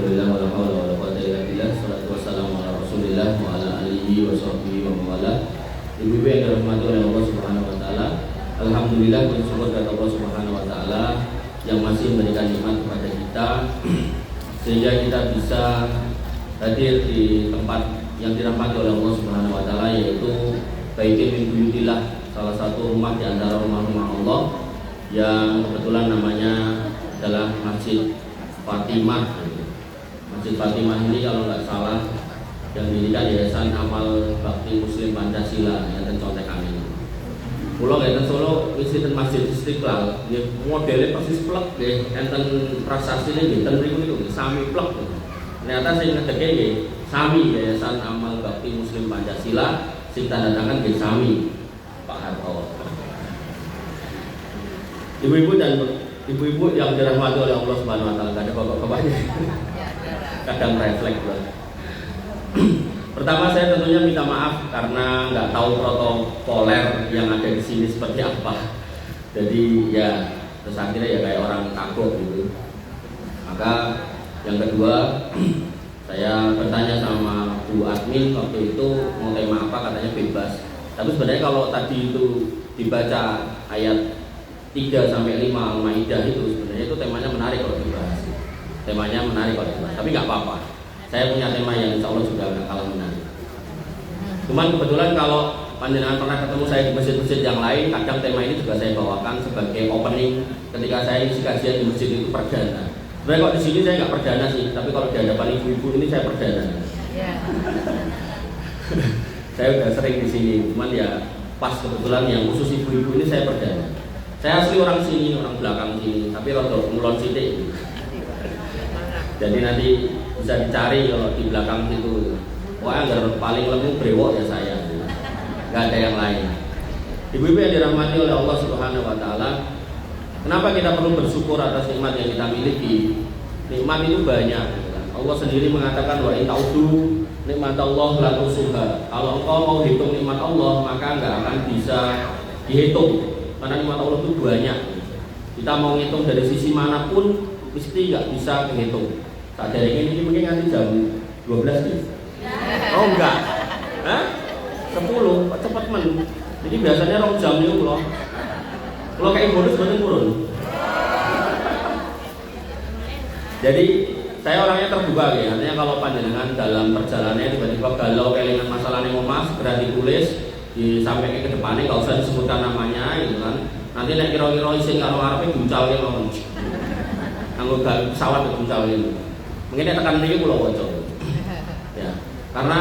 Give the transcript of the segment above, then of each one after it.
Alhamdulillah wala haula wala quwwata illa billah. Shalatu wassalamu ala Rasulillah wa ala alihi wa sahbihi wa mawala. Ibu-ibu yang dirahmati oleh Allah Subhanahu wa taala, alhamdulillah bersyukur kepada Allah Subhanahu wa taala yang masih memberikan nikmat kepada kita sehingga kita bisa hadir di tempat yang dirahmati oleh Allah Subhanahu wa taala, yaitu Baitul min Buyutillah, salah satu rumah di antara rumah-rumah Allah yang kebetulan namanya adalah Masjid Fatimah. Masjid Fatimah ini kalau nggak salah yang didirikan Yayasan Amal Bakti Muslim Pancasila yang tercontekan ini. Pulau enten Solo wis Masjid Istiqlal, modelnya persis plek nggih, enten prasastine nggih ten mriku niku sami plek. Ternyata sing ngedeke nggih sami Yayasan Amal Bakti Muslim Pancasila, sing tanda tangan nggih sami Pak Harto. Ibu-ibu yang dirahmati oleh Allah Subhanahu wa taala, enggak ada bapak-bapaknya. Kadang refleks banget. Pertama saya tentunya minta maaf karena nggak tahu protokoler yang ada di sini seperti apa. Jadi ya terus akhirnya ya kayak orang kagok gitu. Maka yang kedua saya bertanya sama Bu admin waktu itu mau tema apa, katanya bebas. Tapi sebenarnya kalau tadi itu dibaca ayat 3-5 Al-Maidah itu sebenarnya itu temanya menarik kalau dibahas. Temanya menarik kalau dibahas. Tapi nggak apa-apa. Saya punya tema yang insya Allah juga nggak kalah menarik. Cuman kebetulan kalau panjenengan pernah ketemu saya di masjid-masjid yang lain, kadang tema ini juga saya bawakan sebagai opening ketika saya isi kajian di masjid itu perdana. Sebenarnya kok di sini saya nggak perdana sih, tapi kalau di hadapan ibu-ibu ini saya perdana. Yeah. Saya udah sering di sini, cuman ya pas kebetulan yang khusus ibu-ibu ini saya perdana. Saya asli orang sini, orang belakang sini, tapi rada ngulon sithik. Jadi nanti bisa dicari kalau di belakang situ. Wah, agar paling lemu brewok ya saya. Gak ada yang lain. Ibu-ibu yang dirahmati oleh Allah Subhanahu wa taala, kenapa kita perlu bersyukur atas nikmat yang kita miliki? Nikmat itu banyak. Allah sendiri mengatakan wa in ta'udu nikmatallah la tusuha. Kalau engkau mau hitung nikmat Allah, maka enggak akan bisa dihitung. Karena nikmat Allah itu banyak. Kita mau ngitung dari sisi manapun mesti nggak bisa dihitung. Tak dari ini mungkin nanti jam 12 nih. Oh enggak, 10, cepat men. Jadi biasanya rong jam itu loh. Kalau kayak bonus bener turun. Jadi saya orangnya terbuka ya. Artinya kalau panjenengan dalam perjalanannya tiba-tiba galau kelingan masalahnya mau mas, segera ditulis, disampaikan ke depannya, nggak usah disebutkan namanya, gitu kan. Nanti nek kira-kira ising karo arepe diuncalke mawon. Anggo pesawat diuncalke. Mungkin nek tekan mriki kula waca. Ya, karena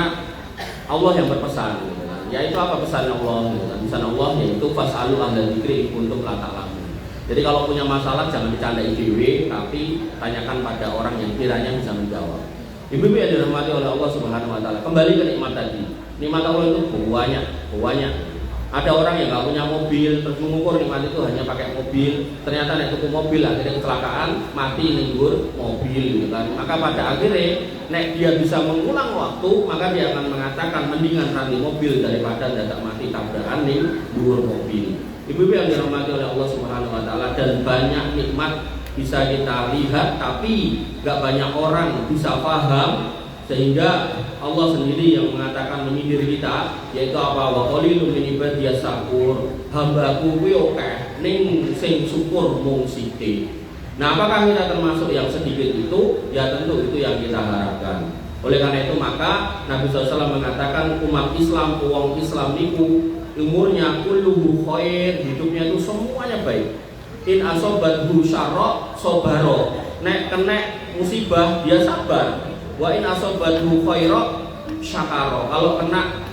Allah yang berpesan, gitu kan. Yaitu apa pesan Allah, gitu kan. Pesan Allah yaitu fasalu ahla dzikri untuk la ta'lamun. Jadi kalau punya masalah jangan dicandai dhewe, tapi tanyakan pada orang yang kiranya bisa menjawab. Ibu-ibu yang dirahmati oleh Allah Subhanahu wa taala, kembali ke nikmat tadi. Nikmat Allah itu banyak. Ada orang yang nggak punya mobil, terus mengukur nikmat itu hanya pakai mobil. Ternyata nek tuku mobil akhirnya kecelakaan, mati ninggur mobil, gitu kan. Maka pada akhirnya nek dia bisa mengulang waktu, maka dia akan mengatakan mendingan ranti mobil daripada dadak mati tabrakan ninggur mobil. Ibu-ibu yang dirahmati oleh Allah Subhanahu wa taala, dan banyak nikmat bisa kita lihat tapi nggak banyak orang bisa paham, sehingga Allah sendiri yang mengatakan menyindir kita, yaitu apa? Wa qalilun min ibadiyas syakur, hambaku kuwi akeh ning sing syukur mung sithik. Nah, apakah kita termasuk yang sedikit itu? Ya tentu itu yang kita harapkan. Oleh karena itu maka Nabi SAW mengatakan umat Islam, wong Islam niku umurnya kulluhu khair, hidupnya itu semuanya baik. In asobathu syarra sobaro, nek kena musibah dia sabar. Wa in asobathu khaira syakaro, kalau kena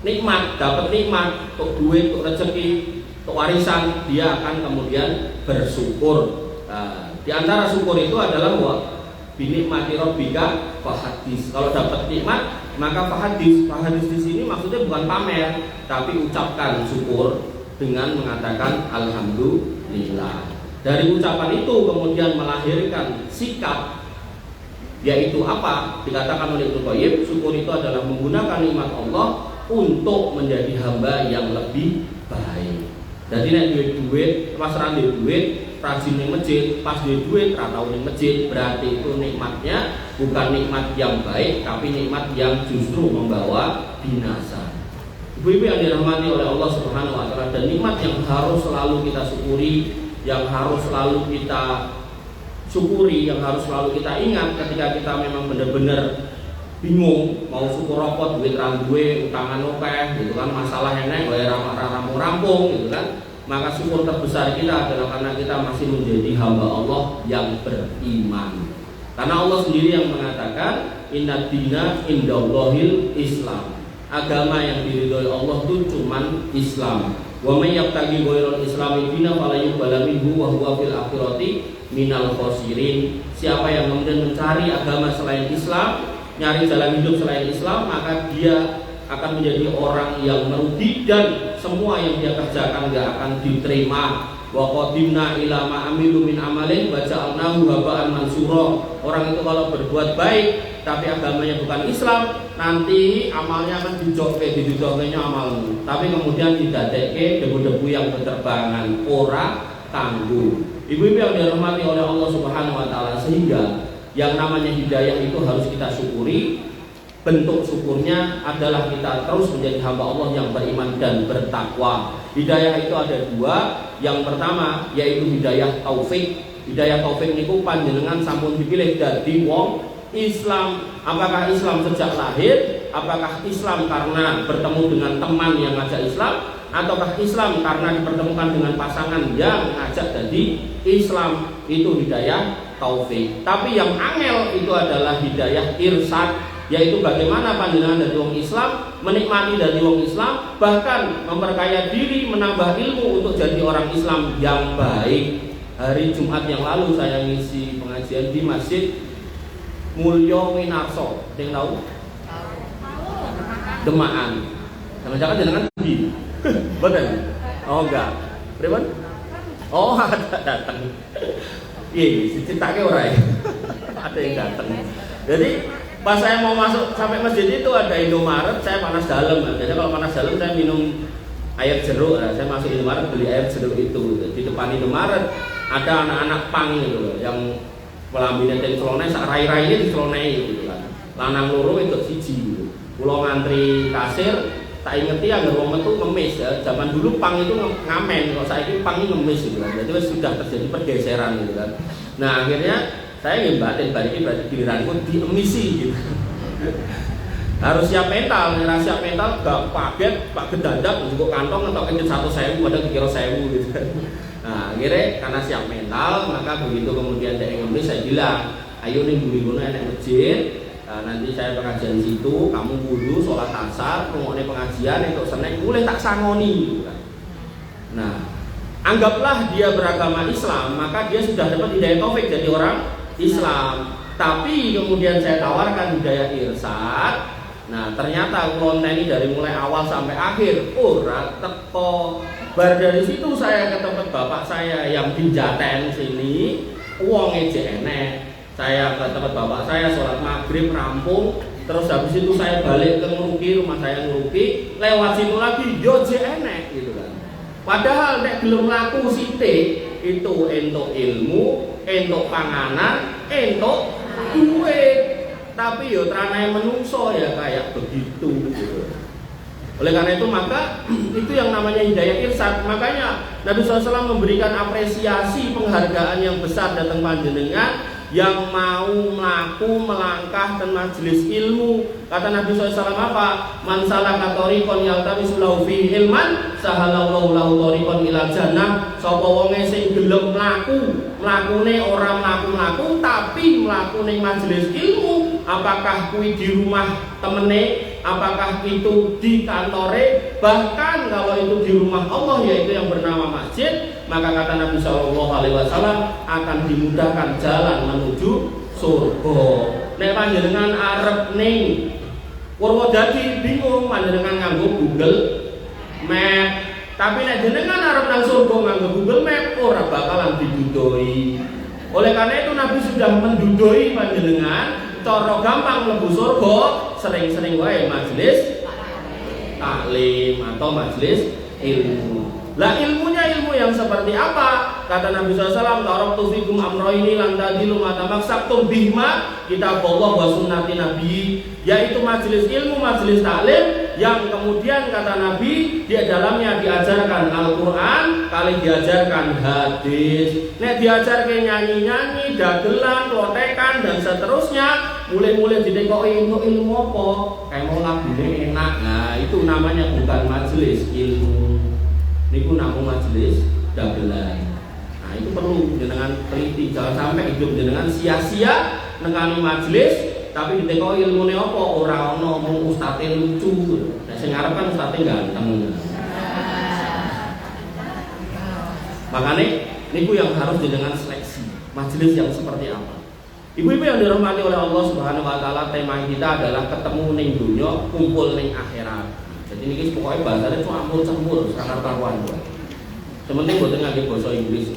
nikmat, dapat nikmat, untuk duit, untuk rezeki, untuk warisan, dia akan kemudian bersyukur. Nah, di antara syukur itu adalah wa binikmati rabbika fahadis. Kalau dapat nikmat maka fahadis. Fahadis di sini maksudnya bukan pamer, tapi ucapkan syukur dengan mengatakan alhamdulillah. Dari ucapan itu kemudian melahirkan sikap, yaitu apa? Dikatakan oleh Ibnu Qayyim, syukur itu adalah menggunakan nikmat Allah untuk menjadi hamba yang lebih baik. Jadi nek duit, pas duit, rajin ning masjid, pas duit ra tau ning masjid, berarti itu nikmatnya bukan nikmat yang baik, tapi nikmat yang justru membawa binasa. Ibu-ibu yang dirahmati oleh Allah Subhanahu wa taala, dan nikmat yang harus selalu kita syukuri, yang harus selalu kita syukuri, yang harus selalu kita ingat ketika kita memang benar-benar bingung mau syukur apa, duit rang duwe, utangan akeh gitu kan, masalah enek wae rampung gitu kan. Maka syukur terbesar kita adalah karena kita masih menjadi hamba Allah yang beriman. Karena Allah sendiri yang mengatakan inna dina indallahil Islam. Agama yang diridhoi Allah itu cuman Islam. Wa may yabtaghi ghairal islami dina fala yuqbala minhu wa huwa fil akhirati minal khosirin. Siapa yang kemudian mencari agama selain Islam, nyari jalan hidup selain Islam, maka dia akan menjadi orang yang merugi dan semua yang dia kerjakan gak akan diterima. Wa qadimna ila ma amilu min amalin wa ja'alnahu haba'an mansura. Orang itu kalau berbuat baik tapi agamanya bukan Islam, nanti amalnya akan dijoknya amalmu, tapi kemudian didadekke debu-debu yang berterbangan, ora tangguh. Ibu-ibu yang dirahmati oleh Allah Subhanahu wa taala, sehingga yang namanya hidayah itu harus kita syukuri. Bentuk syukurnya adalah kita terus menjadi hamba Allah yang beriman dan bertakwa. Hidayah itu ada dua. Yang pertama yaitu hidayah taufik. Hidayah taufik niku panjenengan sampun dipilih dadi wong Islam. Apakah Islam sejak lahir? Apakah Islam karena bertemu dengan teman yang ngajak Islam? Ataukah Islam karena dipertemukan dengan pasangan yang ngajak jadi Islam? Itu hidayah taufik. Tapi yang angel itu adalah hidayah irsyad, yaitu bagaimana panjenengan dari wong Islam menikmati dari wong Islam, bahkan memperkaya diri, menambah ilmu untuk jadi orang Islam yang baik. Hari Jumat yang lalu saya ngisi pengajian di Masjid Mulyo Winarso, ada yang tahu? Demaan. Jangan-jangan jenengan di betul? Oh enggak. Pripun? Oh ada datang. Iya, ceritake ora ya. Ada yang datang. Jadi pas saya mau masuk sampai masjid itu ada Indomaret, saya panas dalam. Biasanya kalau panas dalam saya minum air jeruk. Nah, saya masuk Indomaret beli air jeruk itu. Di depan Indomaret ada anak-anak pang gitu loh, yang melambine teng celone sak rai-raine dicelonei gitu kan. Lanang loro itu siji gitu. Kula ngantri kasir, tak ingeti anggar wong metu ngemis ya. Zaman dulu pang itu ngamen, kalau saiki pang ini ngemis gitu kan. Jadi sudah terjadi pergeseran gitu kan. Nah, akhirnya saya ingin batin balik berarti giliranku diemisi gitu. Harus siap mental, ngira siap mental gak paget, pak gedandak cukup kantong atau kencet 1.000 padahal dikira 1.000 gitu. Nah, akhirnya karena siap mental, maka begitu kemudian saya ngemis, saya bilang, ayo nih bumi enak masjid. Nanti saya pengajian situ, kamu wudu, sholat asar, ngomongin pengajian untuk Senin boleh tak sangoni gitu kan. Nah, anggaplah dia beragama Islam, maka dia sudah dapat hidayah taufik jadi orang Islam. Tapi kemudian saya tawarkan hidayah irsyad. Nah, ternyata konten ini dari mulai awal sampai akhir ora teko. Bar dari situ saya ke tempat bapak saya yang di Jaten sini, uangnya enek. Saya ke tempat bapak saya, sholat maghrib rampung, terus habis itu saya balik ke Nguruki, rumah saya Nguruki, lewat situ lagi, yo enek gitu kan. Padahal nek belum laku sithik itu entuk ilmu, entuk panganan, entuk duit. Tapi yo tranae menungso ya kayak begitu gitu. Oleh karena itu maka itu yang namanya hidayah irsyad. Makanya Nabi SAW memberikan apresiasi penghargaan yang besar datang panjenengan yang mau melaku melangkah dan majelis ilmu. Kata Nabi SAW apa? Man salaka thariqan yaltamisu lahu fihi ilman sahalallahu lahu thariqan ilal jannah. Sapa wonge sing gelem mlakune ora mlaku tapi mlakune majelis ilmu, apakah kuwi di rumah temene, apakah itu di kantore, bahkan kalau itu di rumah Allah yaitu yang bernama masjid, maka kata Nabi SAW akan dimudahkan jalan menuju surga. Nek panjenengan arep ning Purwodadi bingung panjenengan nganggo Google Map, tapi nek jenengan arep nang surga nganggo Google Map ora bakalan didudoi. Oleh karena itu Nabi sudah mendudoi panjenengan cara gampang mlebu surga, sering-sering wae majelis taklim atau majelis ilmu. Lah ilmunya ilmu yang seperti apa? kata Nabi SAW, taraktu fikum amroini lan tadilu ma tamassaktum bihima kitabullah wa sunnati nabi, yaitu majelis ilmu, majelis taklim yang kemudian kata Nabi di dalamnya diajarkan Al-Qur'an kali diajarkan hadis. Nek diajarkan nyanyi-nyanyi, dagelan, klotekan dan seterusnya, mulai-mulai ditekoki ilmu apa? Kayak mau lagune enak. Nah, itu namanya bukan majelis ilmu. Niku namung majelis dagelan. Nah, itu perlu jenengan teliti, jangan sampai hidup jenengan sia-sia nengani majelis tapi ditekoki ilmune apa? Ora ana, mung ustate lucu. Nah, sing ngarep kan ustate ganteng. Makanya niku yang harus jenengan seleksi majelis yang seperti apa. Ibu-ibu yang dirahmati oleh Allah Subhanahu wa taala, tema kita adalah ketemu ning dunya, kumpul ning akhirat. Jadi niki pokoknya bahasanya campur-campur sangat karuan. Sementing boten ngangge basa Inggris.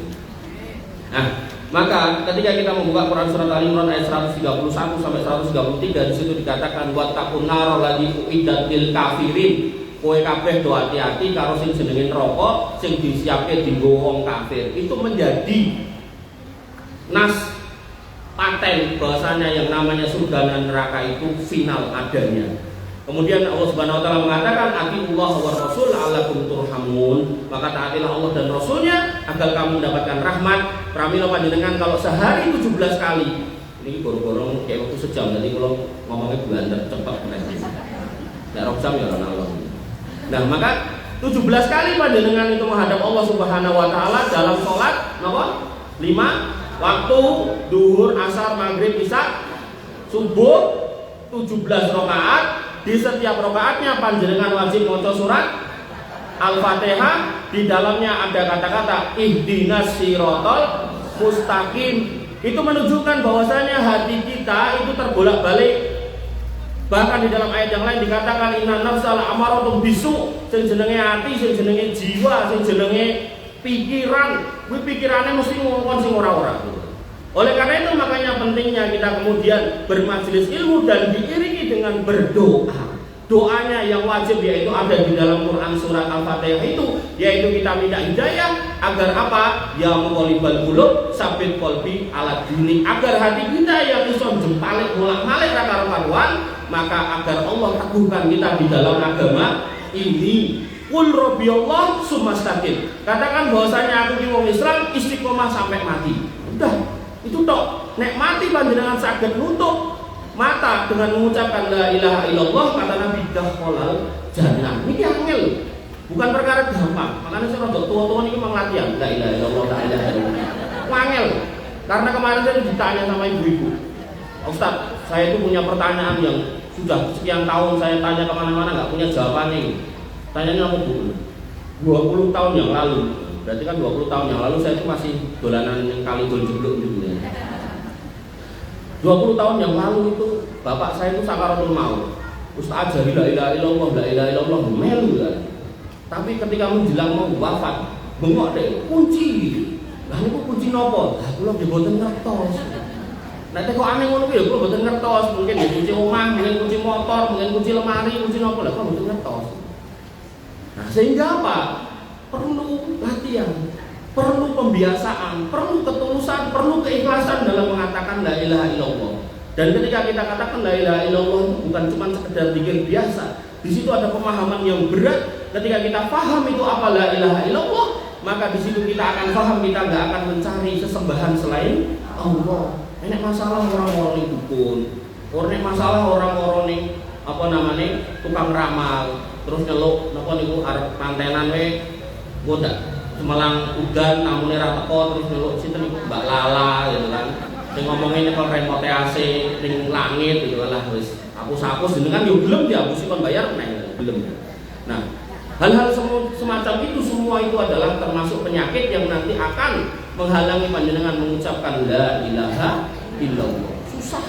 Nah, maka ketika kita membuka Quran surat Al Imran ayat 131 sampai 133, di situ dikatakan wattaqun nar allati uiddat lil kafirin. Kowe kabeh do hati-hati karo sing jenenge neraka sing disiapke dienggo wong kafir. Itu menjadi nas paten bahwasanya yang namanya surga dan neraka itu final adanya. Kemudian Allah Subhanahu wa taala mengatakan atiullah wa rasul la'allakum turhamun, maka taatilah Allah dan Rasulnya agar kamu mendapatkan rahmat. Pramila panjenengan kalau sehari 17 kali. Ini borong-borong kayak waktu sejam, jadi kalau ngomongnya belander cepat nanti. Enggak rok jam ya Allah. Nah, maka 17 kali panjenengan itu menghadap Allah Subhanahu wa taala dalam salat napa? 5 waktu duhur, asar, maghrib, isya, subuh 17 rakaat. Di setiap rakaatnya panjenengan wajib maca surat Al-Fatihah. Di dalamnya ada kata-kata ihdinas siratal mustaqim. Itu menunjukkan bahwasanya hati kita itu terbolak-balik. Bahkan di dalam ayat yang lain dikatakan inna nafsal amaratum bisu, sing jenenge ati, sing jenenge jiwa, sing jenenge pikiran. Kuwi pikirane mesti ngomong sing ora-ora. Oleh karena itu makanya pentingnya kita kemudian bermajelis ilmu dan diiringi dengan berdoa. Doanya yang wajib yaitu ada di dalam Quran surat Al-Fatihah itu, yaitu kita minta hidayah agar apa? Ya muqallibal qulub sabit qalbi ala dini, agar hati kita yang iso jempalik mulak-malik ra karuan, maka agar Allah teguhkan kita di dalam agama ini. Qul rabbiyallah tsumastaqim. Katakan bahwasanya aku ki wong Islam istiqomah sampai mati. Udah, itu tok. Nek mati panjenengan saged nutup mata dengan mengucapkan la ilaha illallah, kata Nabi dakhalal jannah. Niki angel, bukan perkara gampang. Makanya saya rada tua-tua niki memang latihan la ilaha illallah, la ilaha illallah. Angel. Karena kemarin saya ditanya sama ibu-ibu, Ustaz, saya itu punya pertanyaan yang sudah sekian tahun saya tanya kemana-mana nggak punya jawabannya. Tanyanya apa Bu? 20 tahun yang lalu. Berarti kan 20 tahun yang lalu saya itu masih dolanan yang kali gol jeblok gitu ya. 20 tahun yang lalu itu bapak saya itu sakaratul maut. Ustaz ajari la ilaha illallah, la ilaha illallah melu kan. Tapi ketika menjelang mau wafat, bengok deh kunci. Lah niku kunci napa? Lah kula nggih mboten ngertos. Nek kok aneh ngono kuwi ya kula mboten ngertos. Mungkin kunci omah, mungkin kunci motor, mungkin kunci lemari, kunci napa lah kula mboten ngertos. Nah, sehingga apa? Perlu latihan, perlu pembiasaan, perlu ketulusan, perlu keikhlasan dalam mengatakan la ilaha illallah. Dan ketika kita katakan la ilaha illallah itu bukan cuma sekedar zikir biasa. Di situ ada pemahaman yang berat. Ketika kita paham itu apa la ilaha illallah, maka di situ kita akan paham kita nggak akan mencari sesembahan selain Allah. Ini masalah orang-orang dukun, ini masalah orang-orang apa namanya tukang ramal, terus nyeluk napa niku arep pantenan we goda Semelang udan namune ra teko, terus nyeluk sinten niku Mbak Lala gitu kan. Sing ngomongin kok remote AC ning langit gitu lah wis hapus-hapus jenengan yo gelem dihapusi kon bayar meneh gelem. Nah, hal-hal semacam itu semua itu adalah termasuk penyakit yang nanti akan menghalangi panjenengan mengucapkan la ilaha illallah. Susah.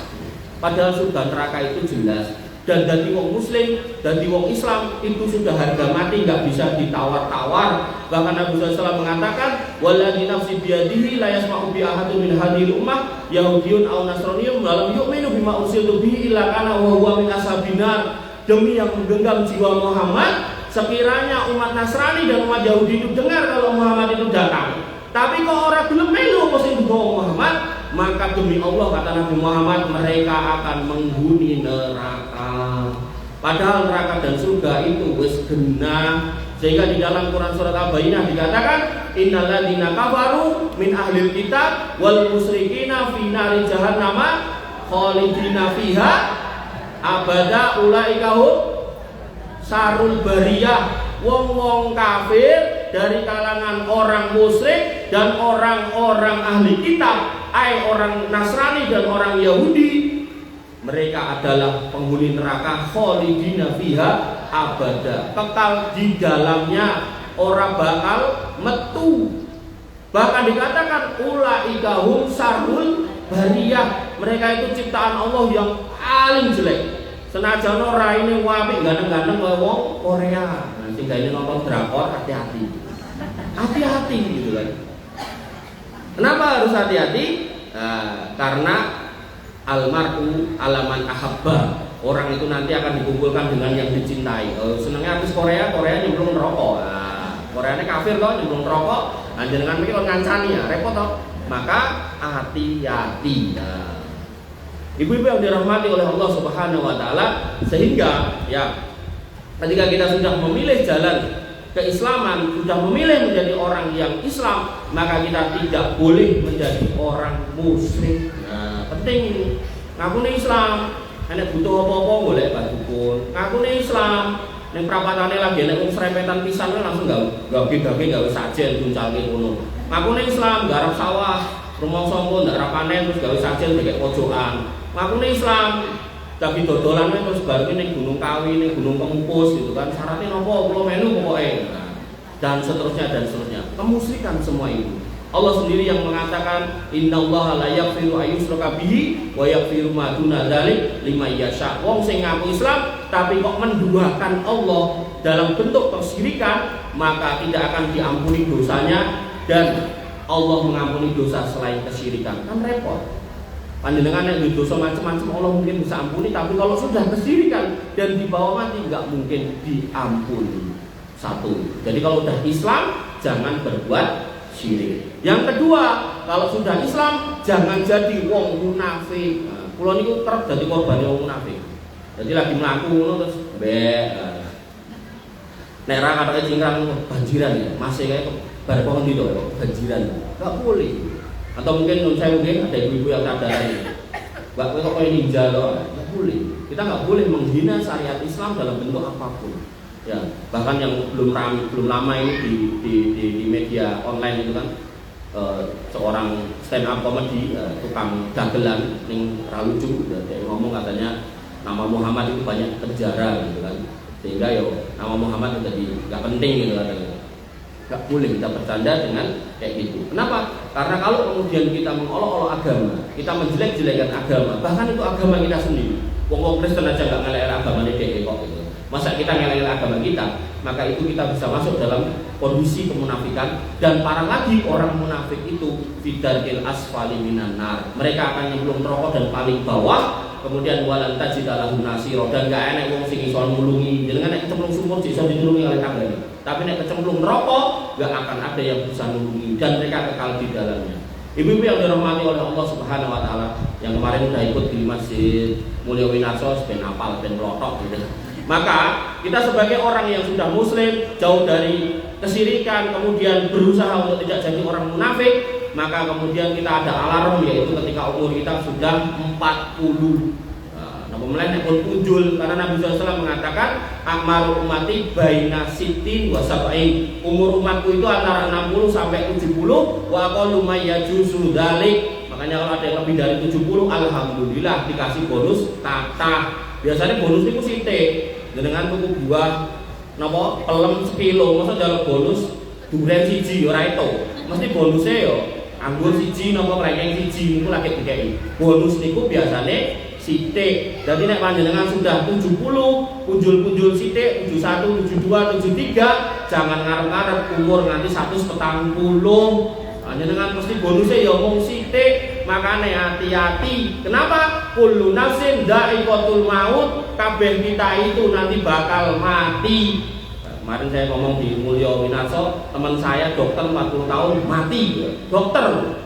Padahal surga neraka itu jelas. Dan dari wong muslim, dari wong Islam itu sudah harga mati, nggak bisa ditawar-tawar. Bahkan Nabi SAW mengatakan, waladhi nafsi biyadihi la yasma'u bi ahadun min hadhil ummah yahudiyun aw nasraniyun lam yu'minu bima ursiltu bihi illa kana wa huwa min ashabinar. Demi yang menggenggam jiwa Muhammad, sekiranya umat Nasrani dan umat Yahudi itu dengar kalau Muhammad itu datang, Tapi kok orang gelem melu apa sing digawa Muhammad, maka demi Allah kata Nabi Muhammad, mereka akan menghuni neraka. Padahal neraka dan surga itu wis genah. Sehingga di dalam Quran surat Al-Bayyinah dikatakan, innalladzina kafaru min ahlil kitab wal musyrikina fi nari jahannama khalidina fiha abada ulaika hum sarul bariyah. Wong-wong kafir dari kalangan orang musyrik dan orang-orang ahli kitab, orang Nasrani dan orang Yahudi, mereka adalah penghuni neraka khalidina fiha abada, kekal di dalamnya, ora bakal metu. Bahkan dikatakan ulaika hum sarul bariyah, mereka itu ciptaan Allah yang paling jelek. Senajan ora ini apik ganteng-ganteng kaya wong Korea. Nah, sing gawe nonton drakor hati-hati. Hati-hati gitu kan. Kenapa harus hati-hati? Karena almar'u alaman ahabba. Orang itu nanti akan dikumpulkan dengan yang dicintai. Senengnya artis Korea nyemplung rokok. Koreanya kafir kok nyemplung rokok. Jangan mikir ngancani ya, repot toh. Maka hati-hati. Ibu-ibu yang dirahmati oleh Allah Subhanahu wa taala, sehingga ya ketika kita sudah memilih jalan keislaman, sudah memilih menjadi orang yang Islam, maka kita tidak boleh menjadi orang musyrik. Penting ini. Ngakune Islam, nek butuh apa-apa golek badukun. Ngakune Islam, ning prapatane lagi nek wong srepetan pisan langsung gawe gawe sajen tuncalke ngono. Ngakune Islam garap sawah, rumangsa engko ndak panen terus gawe sajen dikek pojokan. Ngakune Islam tapi dodolannya terus baru ning Gunung Kawi, ning Gunung Kempus gitu kan. Syaratnya nopo kula melu pokoke. Dan seterusnya dan seterusnya. Kemusyrikan semua itu. Allah sendiri yang mengatakan innallaha la yaghfiru ayyushraka bihi wa yaghfiru ma duna dzalik liman yasha. Wong sing ngaku Islam tapi kok menduakan Allah dalam bentuk kesyirikan, maka tidak akan diampuni dosanya, dan Allah mengampuni dosa selain kesyirikan. Kan repot. Panjenengan yang dosa macam-macam Allah mungkin bisa ampuni, tapi kalau sudah kesyirikan dan dibawa mati nggak mungkin diampuni. Satu. Jadi kalau sudah Islam jangan berbuat syirik. Yang kedua, kalau sudah Islam jangan jadi wong munafik. Kula niku kerep dadi korban wong munafik. Jadi lagi mlaku ngono terus nek ra katoke cingkrang banjiran ya, masih kayak bar pohon itu banjiran. Enggak boleh. Atau mungkin non saya mungkin ada ibu-ibu yang sadar ini. Mbak kowe kok koyo ninja loh. Enggak boleh. Kita enggak boleh menghina syariat Islam dalam bentuk apapun. Ya, bahkan yang belum lama ini di media online itu kan seorang stand up comedy tukang dagelan ning ra lucu, dia ngomong katanya nama Muhammad itu banyak penjara gitu kan, sehingga nama Muhammad itu jadi nggak penting gitu kan. Nggak boleh kita bercanda dengan kayak gitu. Kenapa? Karena kalau kemudian kita mengolok-olok agama, kita menjelek-jelekan agama, bahkan itu agama kita sendiri. Wong Kristen aja nggak ngelek agama dia kok gitu. Masa kita ngelek agama kita, maka itu kita bisa masuk dalam kondisi kemunafikan. Dan parah lagi orang munafik itu fidaril asfali minan nar. Mereka akan nyemplung neraka dan paling bawah. Kemudian walan tajidalahu nasiro, dan gak enak wong sing iso nulungi. Jenengan nek kecemplung sumur iso ditulungi oleh tanggane. Tapi nek kecemplung neraka gak akan ada yang bisa nulungi, dan mereka kekal di dalamnya. Ibu-ibu yang dirahmati oleh Allah Subhanahu wa taala, yang kemarin udah ikut di Masjid Mulia Winarso ben apal ben melotok gitu. Maka kita sebagai orang yang sudah muslim, jauh dari kesyirikan, kemudian berusaha untuk tidak jadi orang munafik, maka kemudian kita ada alarm, yaitu ketika umur kita sudah 40. Namun pun punjul, karena Nabi SAW mengatakan amal umati baina sitin wa sab'in. Umur umatku itu antara 60 sampai 70. Wa aqallu may yajuzu dzalik. Makanya kalau ada yang lebih dari 70, alhamdulillah dikasih bonus kata. Biasanya bonus itu sithik. Dengan tuku buah napa pelem sekilo, masa jaluk bonus duren siji ora itu. Mesti bonusnya anggur siji napa krengeng siji niku lagi dikeki. Bonus niku biasanya sithik. Jadi nek panjenengan sudah 70, punjul-punjul sithik, 71, 72, 73, jangan ngarep-ngarep umur nganti 140. Panjenengan mesti bonusnya mung sithik. Makane hati-hati. Kenapa? Kullu nafsin dha'iqatul maut. Kabeh kita itu nanti bakal mati. Kemarin saya ngomong di Mulyo Winarso, teman saya dokter 40 tahun mati, dokter.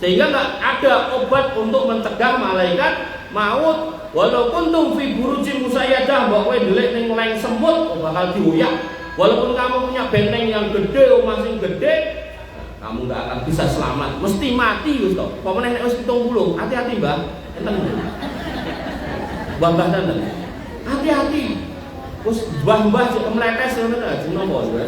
Sehingga nggak ada obat untuk mencegah malaikat maut. Walaupun tum fi burujin musayyadah, mbok kowe ndelik ning leng semut bakal diuyak. Walaupun kamu punya benteng yang gede, omah sing gede, kamu nggak akan bisa selamat, mesti mati wis to. Pemene nek wis 70, hati-hati, Mbah. Enten. Mbah tenan. Hati-hati. Wis mbah-mbah sik meletes ngono ta, jenenge apa.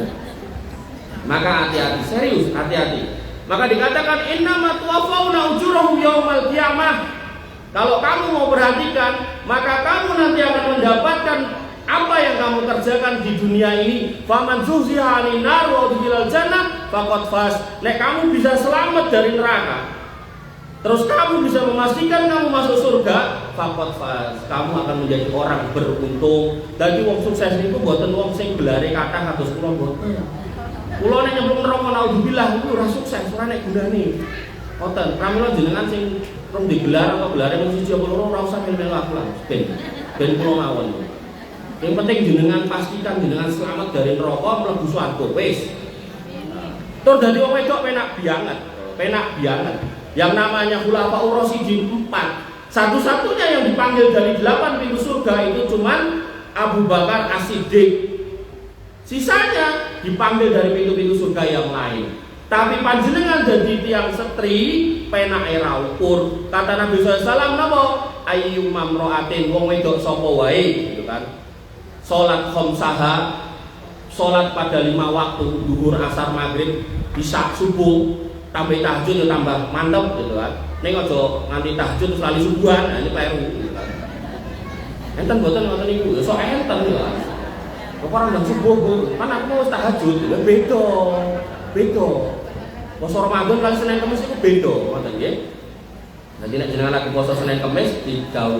Maka hati-hati, serius, hati-hati. Maka dikatakan innama tuwaffawna ujurahum yaumal qiyamah. Kalau kamu mau perhatikan, maka kamu nanti akan mendapatkan apa yang kamu kerjakan di dunia ini. Faman zuhziha 'anil nar wa udkhilal jannah faqad faz. Nek kamu bisa selamat dari neraka, terus kamu bisa memastikan kamu masuk surga, faqad faz. Kamu akan menjadi orang beruntung. Dadi wong sukses niku mboten wong sing gelare kathah kados kula mboten. Kula nek nyemplung neraka naudzubillah niku ora sukses, ora nek gunane. Mboten, pramila jenengan sing rong digelar atau gelare mung siji apa loro ora usah melu aku lah. Ben kula mawon. Yang penting jenengan pastikan jenengan selamat dari neraka mlebu swarga wis. Tur dadi wong wedok penak banget. Yang namanya Khulafaur Rasyidin 4. Satu-satunya yang dipanggil dari 8 pintu surga itu cuman Abu Bakar As-Siddiq. Sisanya dipanggil dari pintu-pintu surga yang lain. Tapi panjenengan jadi tiang setri penake ra ukur. Kata Nabi SAW napa? Ayyum mamra'atin wong wedok sapa wae gitu kan. Salat khamsaha, salat pada 5 waktu, zuhur, asar, maghrib, isya, subuh, tambah tahajud ya tambah mantep gitu kan. Ning aja nganti tahajud terus lali subuhan, nah ini kleru gitu kan. Enten mboten ngoten niku, ya sok enten ya. Kok orang ndang subuh, kan aku wis tahajud, ya beda. Puasa Ramadan lan Senin Kamis itu beda, ngoten nggih. Jadi nek jenengan lagi puasa Senin Kamis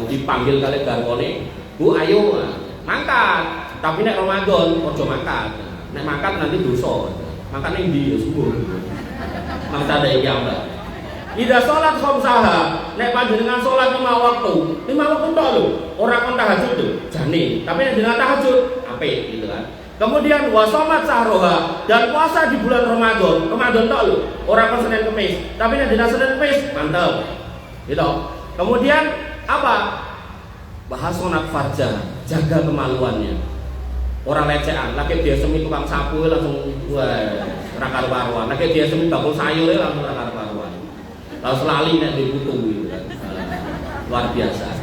dipanggil kali garwane, "Bu, ayo." Mangkat. Tapi nek Ramadan ojo mangkat. Nek mangkat nanti dosa. Mangkat ning ndi ya subuh. Mangkat ada yang Mbak. Ida salat khamsaha, nek panjenengan salat 5 waktu. 5 waktu tok lho, ora kon tahajud lho, jane. Tapi nek jenengan tahajud apik gitu kan. Kemudian wasomat sahroha dan puasa di bulan Ramadan tok lho, ora kon Senin Kamis. Tapi nek dina Senin Kamis mantep. Gitu. Kemudian apa? Bahas sunat farja, jaga kemaluannya. Orang lecehan, lagi dia semi tukang sapu langsung wah, ora karu-karuan. Lagi dia semi bakul sayur langsung ora karu-karuan. Lalu selali nek diputung gitu kan. Luar biasa.